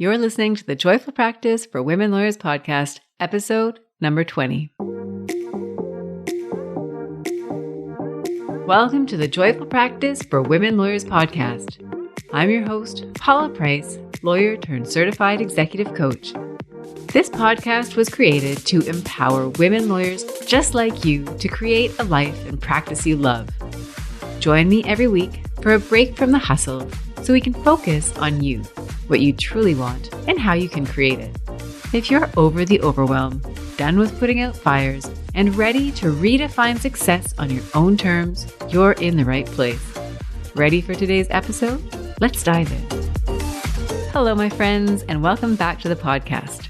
You're listening to the Joyful Practice for Women Lawyers podcast, episode number 20. Welcome to the Joyful Practice for Women Lawyers podcast. I'm your host, Paula Price, lawyer turned certified executive coach. This podcast was created to empower women lawyers just like you to create a life and practice you love. Join me every week for a break from the hustle so we can focus on you, what you truly want, and how you can create it. If you're over the overwhelm, done with putting out fires, and ready to redefine success on your own terms, you're in the right place. Ready for today's episode? Let's dive in. Hello, my friends, and welcome back to the podcast.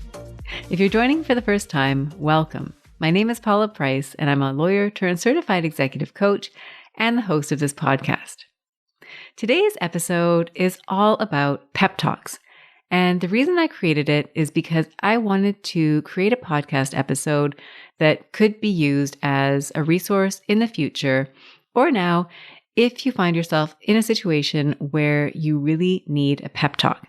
If you're joining for the first time, welcome. My name is Paula Price, and I'm a lawyer turned certified executive coach and the host of this podcast. Today's episode is all about pep talks. And the reason I created it is because I wanted to create a podcast episode that could be used as a resource in the future or now if you find yourself in a situation where you really need a pep talk.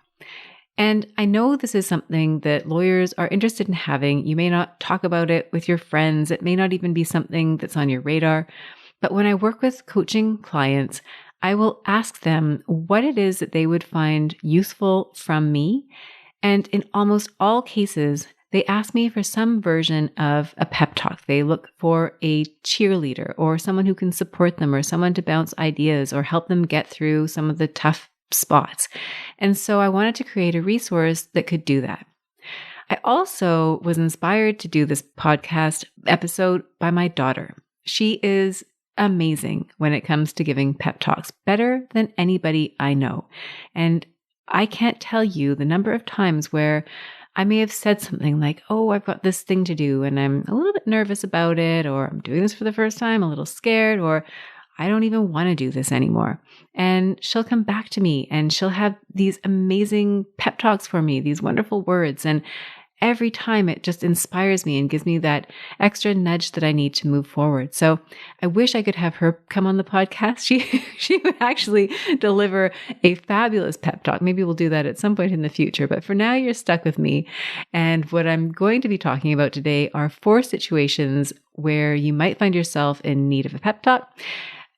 And I know this is something that lawyers are interested in having. You may not talk about it with your friends. It may not even be something that's on your radar. But when I work with coaching clients, I will ask them what it is that they would find useful from me. And in almost all cases, they ask me for some version of a pep talk. They look for a cheerleader or someone who can support them or someone to bounce ideas or help them get through some of the tough spots. And so I wanted to create a resource that could do that. I also was inspired to do this podcast episode by my daughter. She is amazing when it comes to giving pep talks, better than anybody I know. And I can't tell you the number of times where I may have said something like, oh, I've got this thing to do and I'm a little bit nervous about it, or I'm doing this for the first time, a little scared, or I don't even want to do this anymore. And she'll come back to me and she'll have these amazing pep talks for me, these wonderful words. And every time it just inspires me and gives me that extra nudge that I need to move forward. So I wish I could have her come on the podcast. She would actually deliver a fabulous pep talk. Maybe we'll do that at some point in the future. But for now, you're stuck with me. And what I'm going to be talking about today are 4 situations where you might find yourself in need of a pep talk.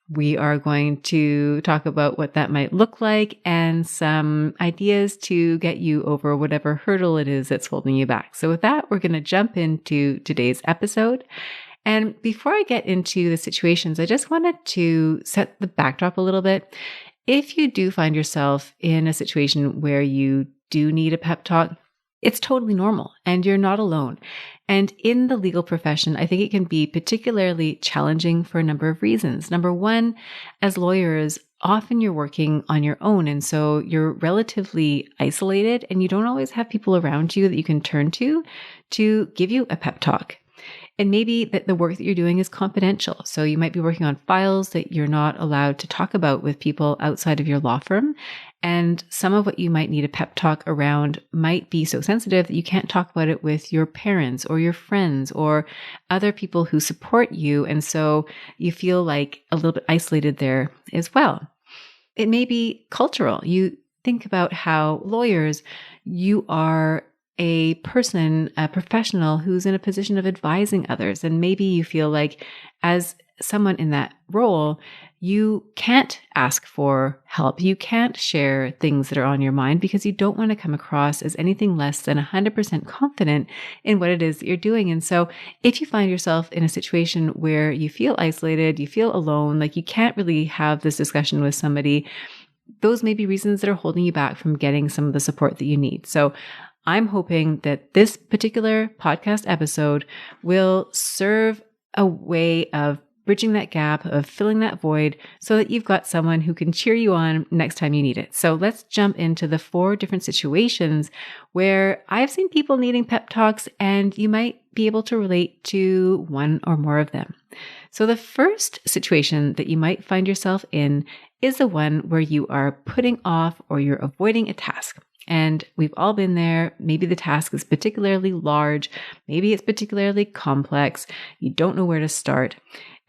We are going to talk about what that might look like and some ideas to get you over whatever hurdle it is that's holding you back. So with that, we're going to jump into today's episode. And before I get into the situations, I just wanted to set the backdrop a little bit. If you do find yourself in a situation where you do need a pep talk, it's totally normal and you're not alone. And in the legal profession, I think it can be particularly challenging for a number of reasons. Number one, as lawyers, often you're working on your own. And so you're relatively isolated and you don't always have people around you that you can turn to give you a pep talk. And maybe that the work that you're doing is confidential. So you might be working on files that you're not allowed to talk about with people outside of your law firm. And some of what you might need a pep talk around might be so sensitive that you can't talk about it with your parents or your friends or other people who support you. And so you feel like a little bit isolated there as well. It may be cultural. You think about how lawyers, you are a person, a professional who's in a position of advising others. And maybe you feel like as someone in that role, you can't ask for help. You can't share things that are on your mind because you don't want to come across as anything less than 100% confident in what it is that you're doing. And so if you find yourself in a situation where you feel isolated, you feel alone, like you can't really have this discussion with somebody, those may be reasons that are holding you back from getting some of the support that you need. So I'm hoping that this particular podcast episode will serve a way of bridging that gap, of filling that void so that you've got someone who can cheer you on next time you need it. So let's jump into the 4 different situations where I've seen people needing pep talks and you might be able to relate to one or more of them. So the first situation that you might find yourself in is the one where you are putting off or you're avoiding a task. And we've all been there. Maybe the task is particularly large. Maybe it's particularly complex. You don't know where to start.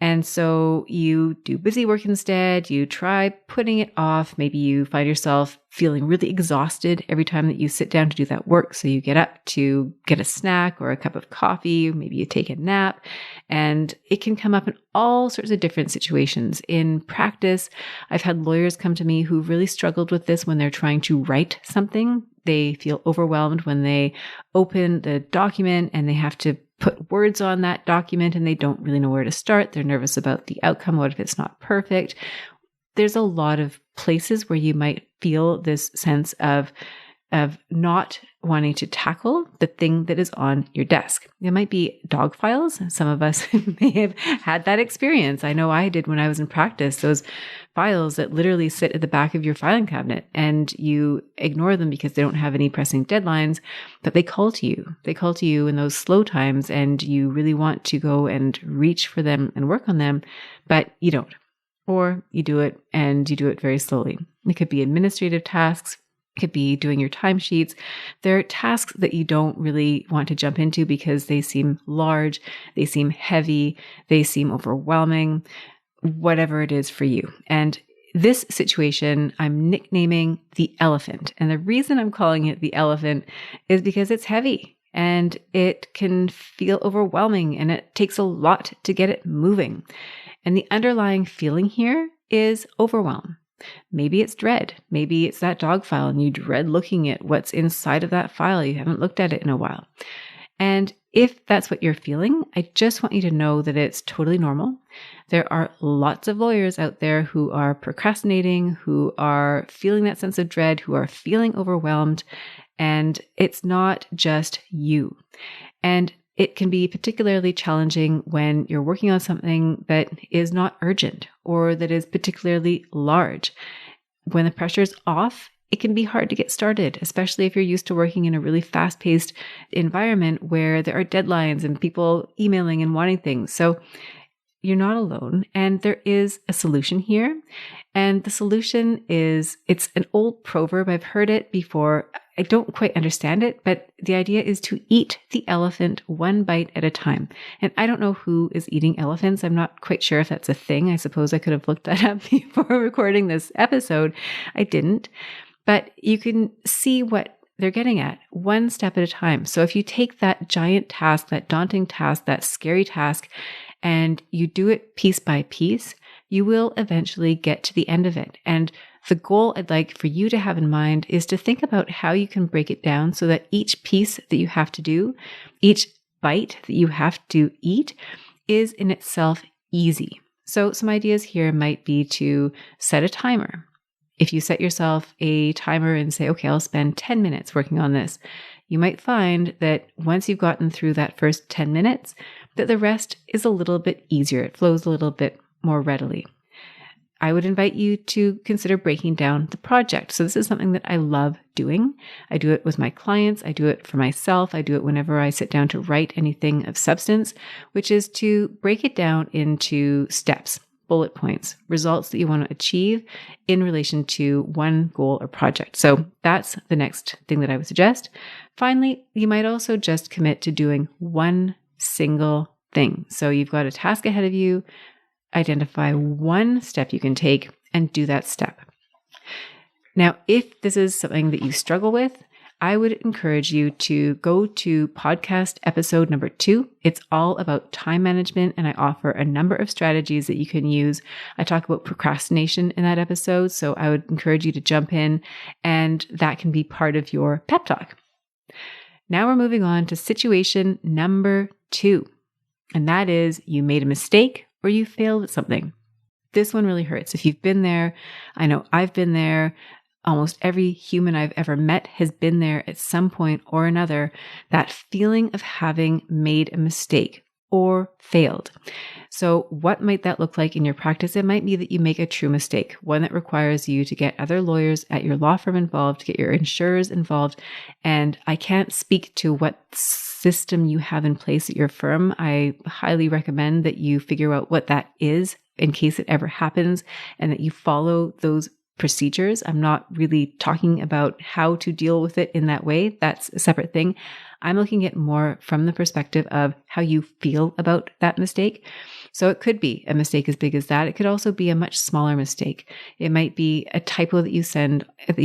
And so you do busy work instead, you try putting it off. Maybe you find yourself feeling really exhausted every time that you sit down to do that work. So you get up to get a snack or a cup of coffee, maybe you take a nap, and it can come up in all sorts of different situations. In practice, I've had lawyers come to me who really struggled with this when they're trying to write something. They feel overwhelmed when they open the document and they have to put words on that document and they don't really know where to start. They're nervous about the outcome. What if it's not perfect? There's a lot of places where you might feel this sense of not wanting to tackle the thing that is on your desk. It might be dog files. Some of us may have had that experience. I know I did when I was in practice, those files that literally sit at the back of your filing cabinet and you ignore them because they don't have any pressing deadlines, but they call to you. They call to you in those slow times and you really want to go and reach for them and work on them, but you don't. Or you do it and you do it very slowly. It could be administrative tasks. It could be doing your timesheets. There are tasks that you don't really want to jump into because they seem large, they seem heavy, they seem overwhelming, whatever it is for you. And this situation, I'm nicknaming the elephant. And the reason I'm calling it the elephant is because it's heavy and it can feel overwhelming and it takes a lot to get it moving. And the underlying feeling here is overwhelm. Maybe it's dread. Maybe it's that dog file and you dread looking at what's inside of that file. You haven't looked at it in a while. And if that's what you're feeling, I just want you to know that it's totally normal. There are lots of lawyers out there who are procrastinating, who are feeling that sense of dread, who are feeling overwhelmed, and it's not just you. And it can be particularly challenging when you're working on something that is not urgent or that is particularly large. When the pressure's off, it can be hard to get started, especially if you're used to working in a really fast-paced environment where there are deadlines and people emailing and wanting things. So you're not alone, and there is a solution here. And the solution is, it's an old proverb. I've heard it before. I don't quite understand it, but the idea is to eat the elephant one bite at a time. And I don't know who is eating elephants. I'm not quite sure if that's a thing. I suppose I could have looked that up before recording this episode. I didn't. But you can see what they're getting at, one step at a time. So if you take that giant task, that daunting task, that scary task, and you do it piece by piece, you will eventually get to the end of it. And the goal I'd like for you to have in mind is to think about how you can break it down so that each piece that you have to do, each bite that you have to eat, is in itself easy. So some ideas here might be to set a timer. If you set yourself a timer and say, okay, I'll spend 10 minutes working on this, you might find that once you've gotten through that first 10 minutes, that the rest is a little bit easier. It flows a little bit more readily. I would invite you to consider breaking down the project. So this is something that I love doing. I do it with my clients. I do it for myself. I do it whenever I sit down to write anything of substance, which is to break it down into steps, bullet points, results that you want to achieve in relation to one goal or project. So that's the next thing that I would suggest. Finally, you might also just commit to doing one single thing. So you've got a task ahead of you. Identify one step you can take and do that step. Now, if this is something that you struggle with, I would encourage you to go to podcast episode number 2. It's all about time management, and I offer a number of strategies that you can use. I talk about procrastination in that episode, so I would encourage you to jump in, and that can be part of your pep talk. Now we're moving on to situation number 2, and that is you made a mistake or you failed at something. This one really hurts. If you've been there, I know I've been there. Almost every human I've ever met has been there at some point or another, that feeling of having made a mistake or failed. So what might that look like in your practice? It might be that you make a true mistake, one that requires you to get other lawyers at your law firm involved, to get your insurers involved. And I can't speak to what system you have in place at your firm. I highly recommend that you figure out what that is in case it ever happens and that you follow those procedures. I'm not really talking about how to deal with it in that way. That's a separate thing. I'm looking at more from the perspective of how you feel about that mistake. So it could be a mistake as big as that. It could also be a much smaller mistake. It might be a typo that you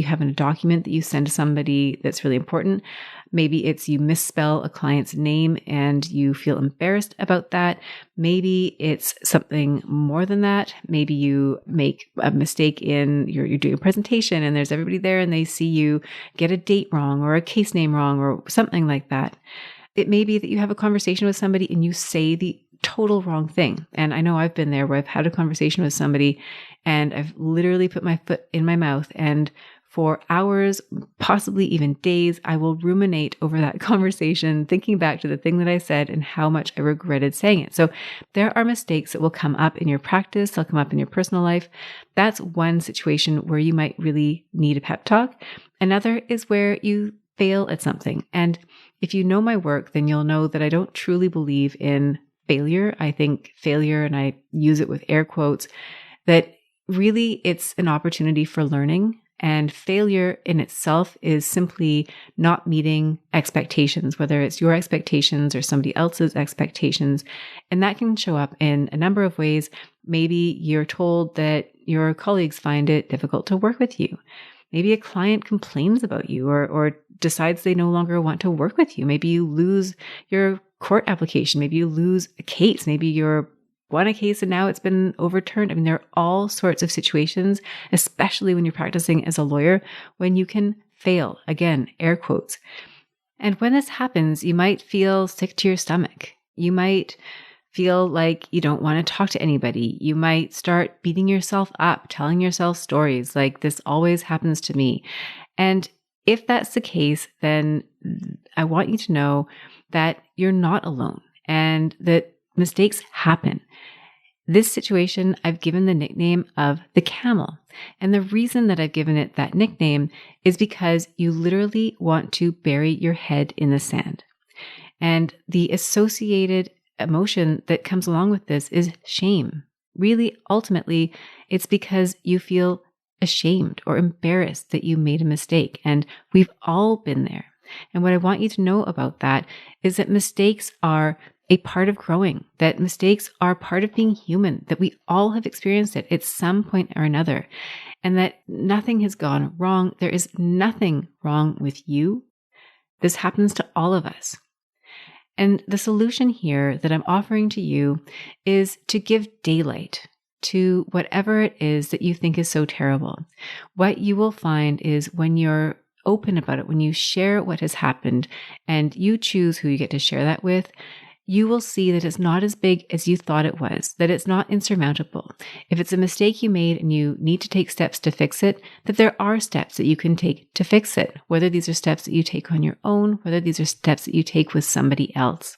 have in a document that you send to somebody that's really important. Maybe it's you misspell a client's name and you feel embarrassed about that. Maybe it's something more than that. Maybe you make a mistake in you're doing a presentation and there's everybody there and they see you get a date wrong or a case name wrong or something like that. It may be that you have a conversation with somebody and you say the total wrong thing. And I know I've been there where I've had a conversation with somebody and I've literally put my foot in my mouth, and for hours, possibly even days, I will ruminate over that conversation, thinking back to the thing that I said and how much I regretted saying it. So there are mistakes that will come up in your practice. They'll come up in your personal life. That's one situation where you might really need a pep talk. Another is where you fail at something. And if you know my work, then you'll know that I don't truly believe in failure. I think failure, and I use it with air quotes, that really it's an opportunity for learning. And failure in itself is simply not meeting expectations, whether it's your expectations or somebody else's expectations. And that can show up in a number of ways. Maybe you're told that your colleagues find it difficult to work with you. Maybe a client complains about you or decides they no longer want to work with you. Maybe you lose your court application. Maybe you lose a case. Maybe you're won a case and now it's been overturned. I mean, there are all sorts of situations, especially when you're practicing as a lawyer, when you can fail. Again, air quotes. And when this happens, you might feel sick to your stomach. You might feel like you don't want to talk to anybody. You might start beating yourself up, telling yourself stories like this always happens to me. And if that's the case, then I want you to know that you're not alone and that mistakes happen. This situation, I've given the nickname of the camel. And the reason that I've given it that nickname is because you literally want to bury your head in the sand. And the associated emotion that comes along with this is shame. Really, ultimately, it's because you feel ashamed or embarrassed that you made a mistake. And we've all been there. And what I want you to know about that is that mistakes are a part of growing, that mistakes are part of being human, that we all have experienced it at some point or another, and that nothing has gone wrong. There is nothing wrong with you. This happens to all of us. And the solution here that I'm offering to you is to give daylight to whatever it is that you think is so terrible. What you will find is when you're open about it, when you share what has happened and you choose who you get to share that with, you will see that it's not as big as you thought it was, that it's not insurmountable. If it's a mistake you made and you need to take steps to fix it, that there are steps that you can take to fix it, whether these are steps that you take on your own, whether these are steps that you take with somebody else.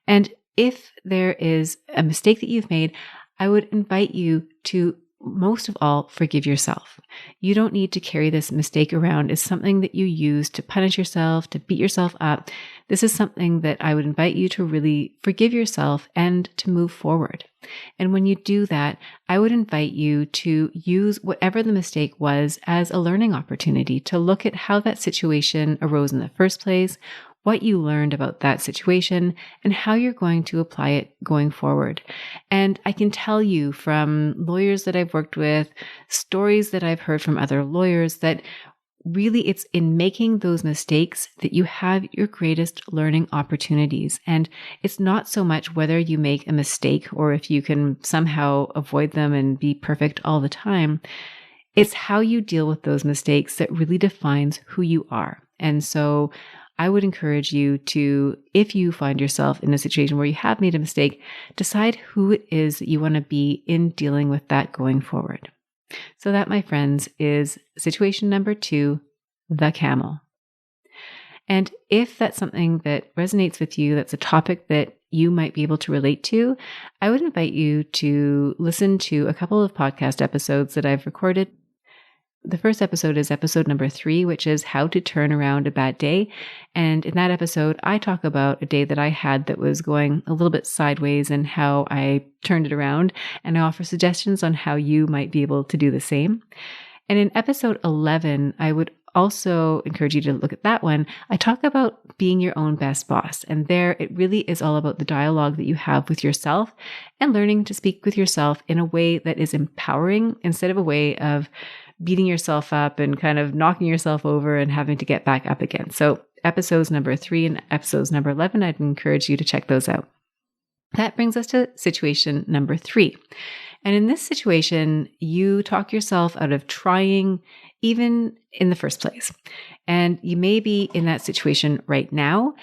And if there is a mistake that you've made, I would invite you to most of all, forgive yourself. You don't need to carry this mistake around as something that you use to punish yourself, to beat yourself up. This is something that I would invite you to really forgive yourself and to move forward. And when you do that, I would invite you to use whatever the mistake was as a learning opportunity to look at how that situation arose in the first place, what you learned about that situation, and how you're going to apply it going forward. And I can tell you from lawyers that I've worked with, stories that I've heard from other lawyers, that really it's in making those mistakes that you have your greatest learning opportunities. And it's not so much whether you make a mistake or if you can somehow avoid them and be perfect all the time. It's how you deal with those mistakes that really defines who you are. And so I would encourage you to, if you find yourself in a situation where you have made a mistake, decide who it is that you want to be in dealing with that going forward. So that, my friends, is situation number 2, the camel. And if that's something that resonates with you, that's a topic that you might be able to relate to, I would invite you to listen to a couple of podcast episodes that I've recorded. The first episode is episode number 3, which is how to turn around a bad day. And in that episode, I talk about a day that I had that was going a little bit sideways and how I turned it around. And I offer suggestions on how you might be able to do the same. And in episode 11, I would also encourage you to look at that one. I talk about being your own best boss. And there it really is all about the dialogue that you have with yourself and learning to speak with yourself in a way that is empowering instead of a way of beating yourself up and kind of knocking yourself over and having to get back up again. So episodes number 3 and episodes number 11, I'd encourage you to check those out. That brings us to situation number 3. And in this situation, you talk yourself out of trying even in the first place. And you may be in that situation right now.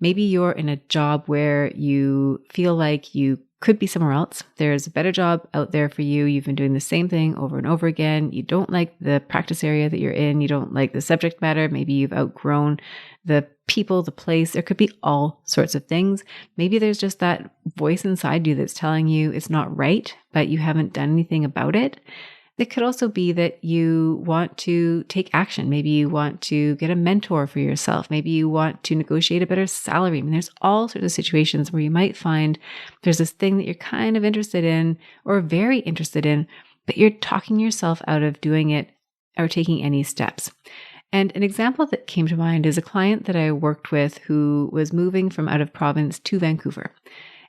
Maybe you're in a job where you feel like you could be somewhere else. There's a better job out there for you. You've been doing the same thing over and over again. You don't like the practice area that you're in. You don't like the subject matter. Maybe you've outgrown the people, the place. There could be all sorts of things. Maybe there's just that voice inside you that's telling you it's not right, but you haven't done anything about it. It could also be that you want to take action. Maybe you want to get a mentor for yourself. Maybe you want to negotiate a better salary. I mean, there's all sorts of situations where you might find there's this thing that you're kind of interested in or very interested in, but you're talking yourself out of doing it or taking any steps. And an example that came to mind is a client that I worked with who was moving from out of province to Vancouver.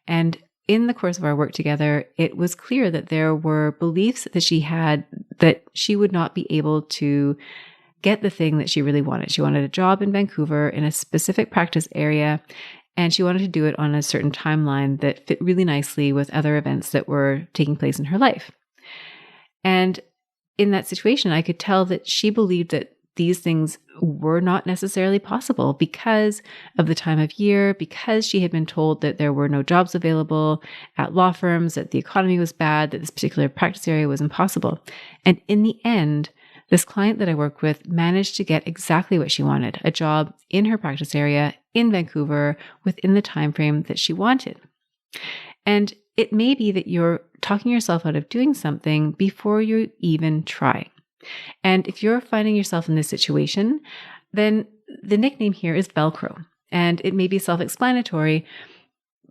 And in the course of our work together, it was clear that there were beliefs that she had that she would not be able to get the thing that she really wanted. She wanted a job in Vancouver in a specific practice area, and she wanted to do it on a certain timeline that fit really nicely with other events that were taking place in her life. And in that situation, I could tell that she believed that these things were not necessarily possible because of the time of year, because she had been told that there were no jobs available at law firms, that the economy was bad, that this particular practice area was impossible. And in the end, this client that I worked with managed to get exactly what she wanted, a job in her practice area in Vancouver within the time frame that she wanted. And it may be that you're talking yourself out of doing something before you even try. And if you're finding yourself in this situation, then the nickname here is Velcro. And it may be self-explanatory,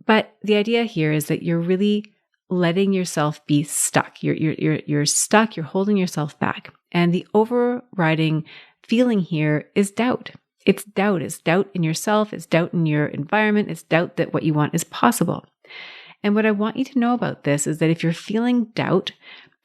but the idea here is that you're really letting yourself be stuck. You're stuck, you're holding yourself back. And the overriding feeling here is doubt. It's doubt. It's doubt in yourself. It's doubt in your environment. It's doubt that what you want is possible. And what I want you to know about this is that if you're feeling doubt,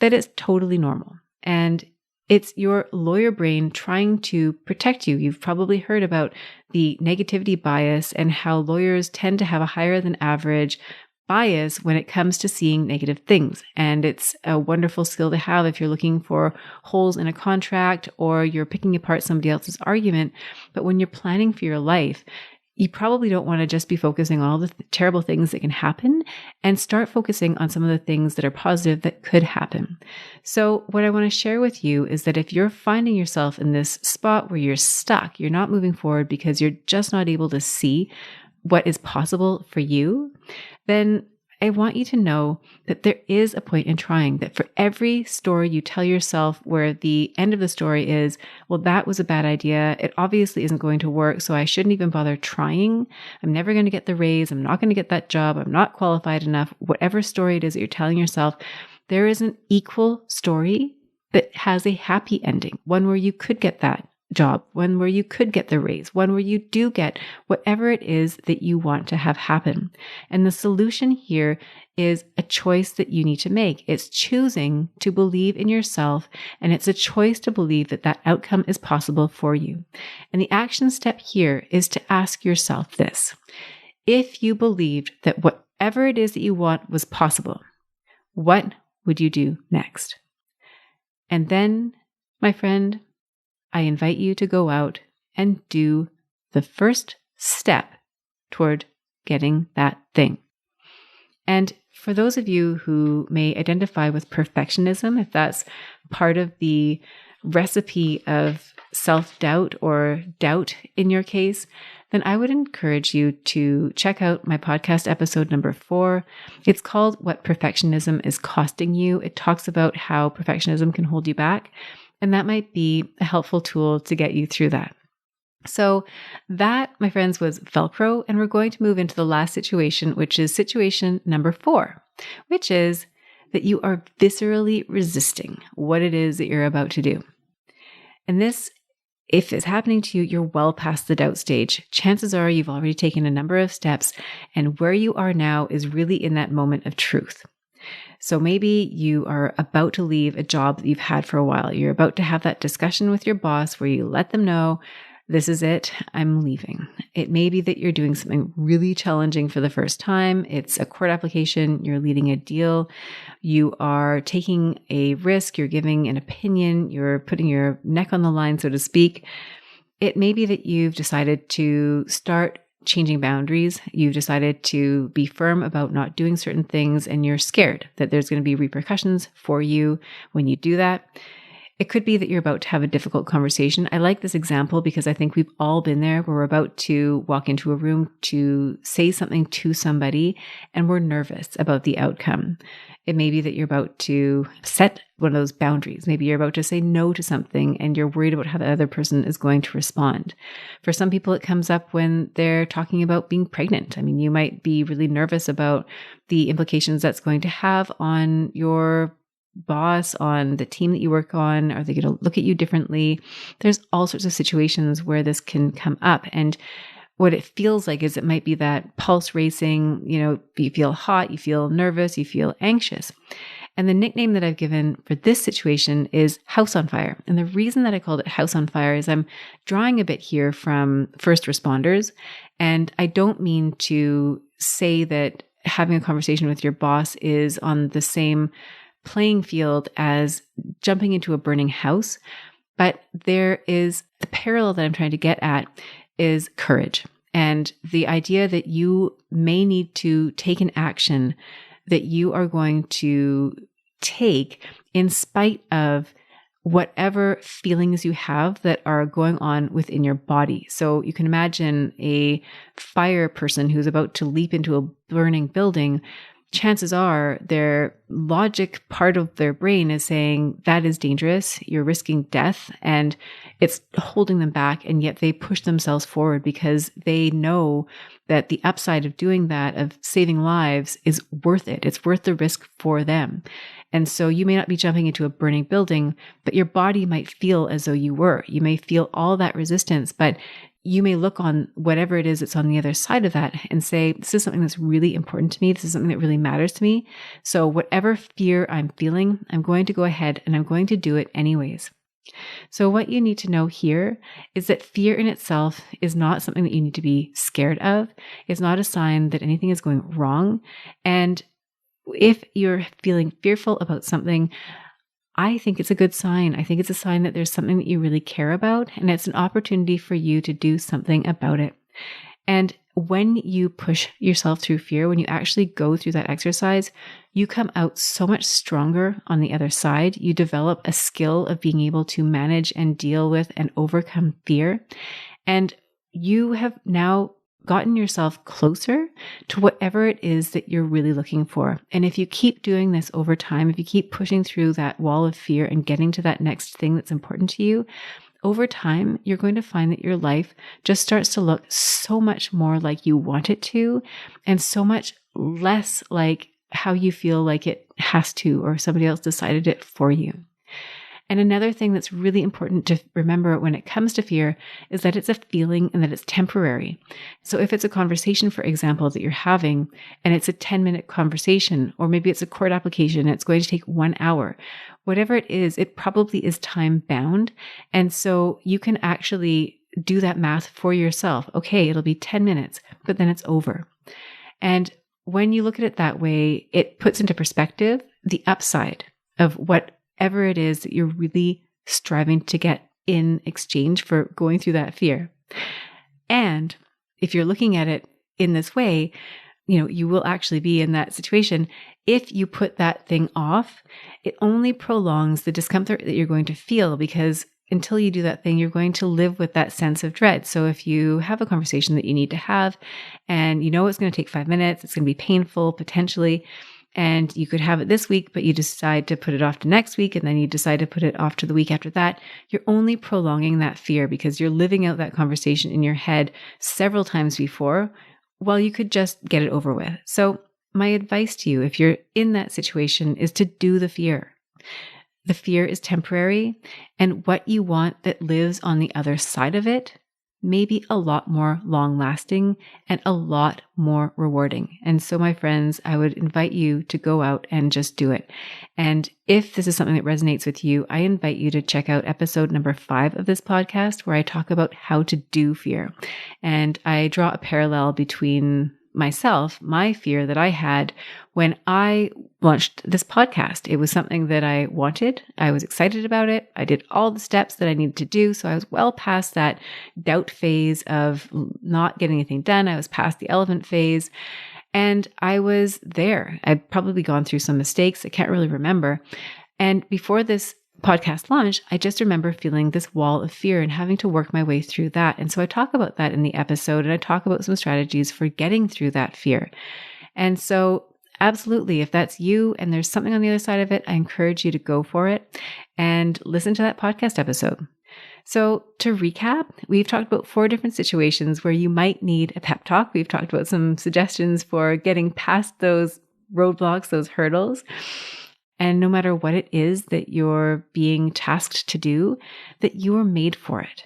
that it's totally normal. And it's your lawyer brain trying to protect you. You've probably heard about the negativity bias and how lawyers tend to have a higher than average bias when it comes to seeing negative things. And it's a wonderful skill to have if you're looking for holes in a contract or you're picking apart somebody else's argument. But when you're planning for your life, you probably don't want to just be focusing on all the terrible things that can happen and start focusing on some of the things that are positive that could happen. So what I want to share with you is that if you're finding yourself in this spot where you're stuck, you're not moving forward because you're just not able to see what is possible for you, then I want you to know that there is a point in trying, that for every story you tell yourself where the end of the story is, well, that was a bad idea. It obviously isn't going to work, so I shouldn't even bother trying. I'm never going to get the raise. I'm not going to get that job. I'm not qualified enough. Whatever story it is that you're telling yourself, there is an equal story that has a happy ending, one where you could get that job, one where you could get the raise, one where you do get whatever it is that you want to have happen. And the solution here is a choice that you need to make. It's choosing to believe in yourself, and it's a choice to believe that that outcome is possible for you. And the action step here is to ask yourself this: if you believed that whatever it is that you want was possible, what would you do next? And then, my friend, I invite you to go out and do the first step toward getting that thing. And for those of you who may identify with perfectionism, if that's part of the recipe of self-doubt or doubt in your case, then I would encourage you to check out my podcast episode number 4. It's called What Perfectionism is Costing You. It talks about how perfectionism can hold you back. And that might be a helpful tool to get you through that. So that, my friends, was Velcro. And we're going to move into the last situation, which is situation number 4, which is that you are viscerally resisting what it is that you're about to do. And this if it's happening to you, you're well past the doubt stage. Chances are you've already taken a number of steps, and where you are now is really in that moment of truth. So maybe you are about to leave a job that you've had for a while. You're about to have that discussion with your boss where you let them know, this is it, I'm leaving. It may be that you're doing something really challenging for the first time. It's a court application, you're leading a deal, you are taking a risk, you're giving an opinion, you're putting your neck on the line, so to speak. It may be that you've decided to start changing boundaries. You've decided to be firm about not doing certain things, and you're scared that there's going to be repercussions for you when you do that. It could be that you're about to have a difficult conversation. I like this example because I think we've all been there where we're about to walk into a room to say something to somebody and we're nervous about the outcome. It may be that you're about to set one of those boundaries. Maybe you're about to say no to something and you're worried about how the other person is going to respond. For some people, it comes up when they're talking about being pregnant. I mean, you might be really nervous about the implications that's going to have on your boss, on the team that you work on. Are they going to look at you differently? There's all sorts of situations where this can come up. And what it feels like is it might be that pulse racing, you feel hot, you feel nervous, you feel anxious. And the nickname that I've given for this situation is house on fire. And the reason that I called it house on fire is I'm drawing a bit here from first responders. And I don't mean to say that having a conversation with your boss is on the same playing field as jumping into a burning house. But there is the parallel that I'm trying to get at is courage. And the idea that you may need to take an action that you are going to take in spite of whatever feelings you have that are going on within your body. So you can imagine a fire person who's about to leap into a burning building. Chances are their logic part of their brain is saying that is dangerous, you're risking death, and it's holding them back. And yet they push themselves forward because they know that the upside of doing that, of saving lives, is worth it. It's worth the risk for them. And so you may not be jumping into a burning building, but your body might feel as though you were. You may feel all that resistance, but you may look on whatever it is that's on the other side of that and say, this is something that's really important to me. This is something that really matters to me. So whatever fear I'm feeling, I'm going to go ahead and I'm going to do it anyways. So what you need to know here is that fear in itself is not something that you need to be scared of. It's not a sign that anything is going wrong. And if you're feeling fearful about something, I think it's a good sign. I think it's a sign that there's something that you really care about, and it's an opportunity for you to do something about it. And when you push yourself through fear, when you actually go through that exercise, you come out so much stronger on the other side. You develop a skill of being able to manage and deal with and overcome fear. And you have now gotten yourself closer to whatever it is that you're really looking for. And if you keep doing this over time, if you keep pushing through that wall of fear and getting to that next thing that's important to you, over time, you're going to find that your life just starts to look so much more like you want it to, and so much less like how you feel like it has to, or somebody else decided it for you. And another thing that's really important to remember when it comes to fear is that it's a feeling and that it's temporary. So if it's a conversation, for example, that you're having, and it's a 10-minute conversation, or maybe it's a court application, and it's going to take 1 hour, whatever it is, it probably is time bound. And so you can actually do that math for yourself. Okay, it'll be 10 minutes, but then it's over. And when you look at it that way, it puts into perspective the upside of whatever it is that you're really striving to get in exchange for going through that fear. And if you're looking at it in this way, you will actually be in that situation. If you put that thing off, it only prolongs the discomfort that you're going to feel, because until you do that thing, you're going to live with that sense of dread. So if you have a conversation that you need to have, and it's going to take 5 minutes, it's going to be painful potentially, and you could have it this week, but you decide to put it off to next week, and then you decide to put it off to the week after that, you're only prolonging that fear because you're living out that conversation in your head several times before, while you could just get it over with. So my advice to you, if you're in that situation, is to do the fear. the fear is temporary, and what you want that lives on the other side of it may be a lot more long-lasting and a lot more rewarding. And so, my friends, I would invite you to go out and just do it. And if this is something that resonates with you, I invite you to check out episode number 5 of this podcast, where I talk about how to do fear. And I draw a parallel between myself, my fear that I had when I launched this podcast. It was something that I wanted. I was excited about it. I did all the steps that I needed to do. So I was well past that doubt phase of not getting anything done. I was past the elephant phase, and I was there. I'd probably gone through some mistakes. I can't really remember. And before this podcast launch, I just remember feeling this wall of fear and having to work my way through that. And so I talk about that in the episode, and I talk about some strategies for getting through that fear. And so absolutely, if that's you and there's something on the other side of it, I encourage you to go for it and listen to that podcast episode. So to recap, we've talked about 4 different situations where you might need a pep talk. We've talked about some suggestions for getting past those roadblocks, those hurdles. And no matter what it is that you're being tasked to do, that you are made for it.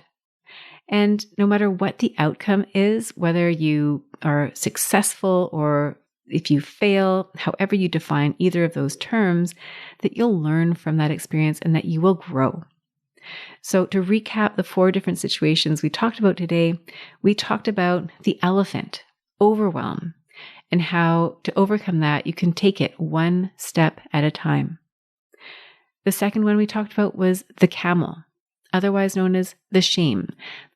And no matter what the outcome is, whether you are successful or if you fail, however you define either of those terms, that you'll learn from that experience and that you will grow. So to recap the 4 different situations we talked about today, we talked about the elephant, overwhelm, and how to overcome that, you can take it one step at a time. The second one we talked about was the camel, otherwise known as the shame,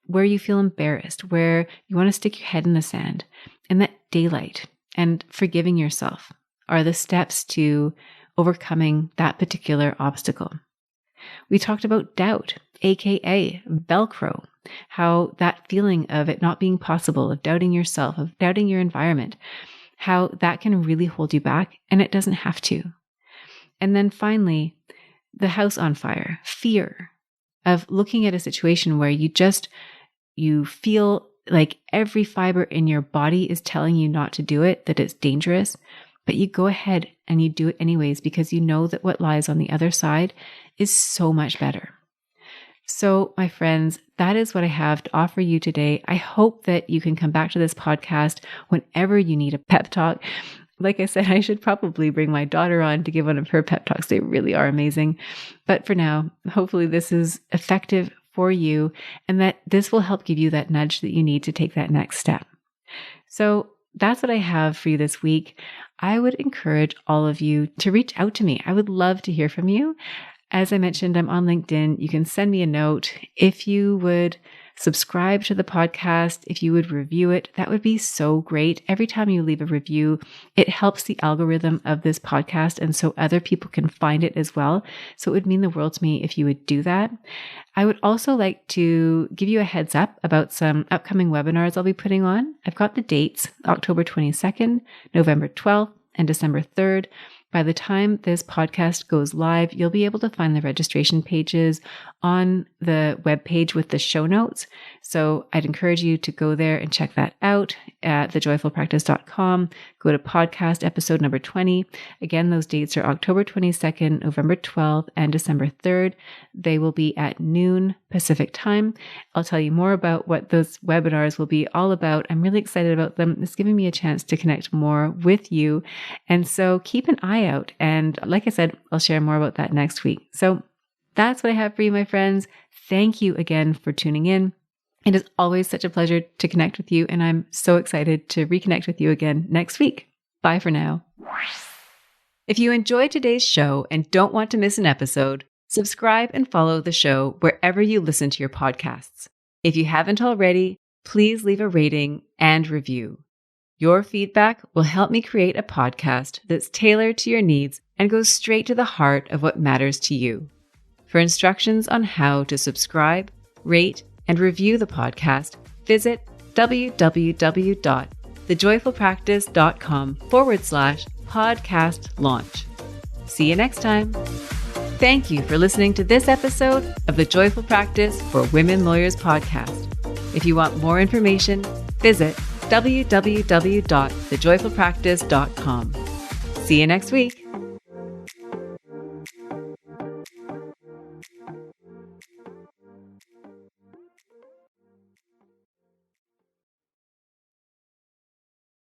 where you feel embarrassed, where you want to stick your head in the sand. And that daylight and forgiving yourself are the steps to overcoming that particular obstacle. We talked about doubt, aka Velcro, how that feeling of it not being possible, of doubting yourself, of doubting your environment, how that can really hold you back, and it doesn't have to. And then finally, the house on fire, fear of looking at a situation where you feel like every fiber in your body is telling you not to do it, that it's dangerous, but you go ahead and you do it anyways because you know that what lies on the other side is so much better. So, my friends, that is what I have to offer you today. I hope that you can come back to this podcast whenever you need a pep talk. Like I said, I should probably bring my daughter on to give one of her pep talks. They really are amazing. But for now, hopefully this is effective for you and that this will help give you that nudge that you need to take that next step. So that's what I have for you this week. I would encourage all of you to reach out to me. I would love to hear from you. As I mentioned, I'm on LinkedIn. You can send me a note. If you would subscribe to the podcast, if you would review it, that would be so great. Every time you leave a review, it helps the algorithm of this podcast, and so other people can find it as well. So it would mean the world to me if you would do that. I would also like to give you a heads up about some upcoming webinars I'll be putting on. I've got the dates, October 22nd, November 12th, and December 3rd. By the time this podcast goes live, you'll be able to find the registration pages on the webpage with the show notes. So I'd encourage you to go there and check that out at thejoyfulpractice.com. Go to podcast episode number 20. Again, those dates are October 22nd, November 12th, and December 3rd. They will be at noon Pacific time. I'll tell you more about what those webinars will be all about. I'm really excited about them. It's giving me a chance to connect more with you. And so keep an eye out. And like I said, I'll share more about that next week. So that's what I have for you, my friends. Thank you again for tuning in. It is always such a pleasure to connect with you, and I'm so excited to reconnect with you again next week. Bye for now. If you enjoyed today's show and don't want to miss an episode, subscribe and follow the show wherever you listen to your podcasts. If you haven't already, please leave a rating and review. Your feedback will help me create a podcast that's tailored to your needs and goes straight to the heart of what matters to you. For instructions on how to subscribe, rate, and review the podcast, visit www.thejoyfulpractice.com/podcast launch. See you next time. Thank you for listening to this episode of the Joyful Practice for Women Lawyers podcast. If you want more information, visit www.thejoyfulpractice.com. See you next week.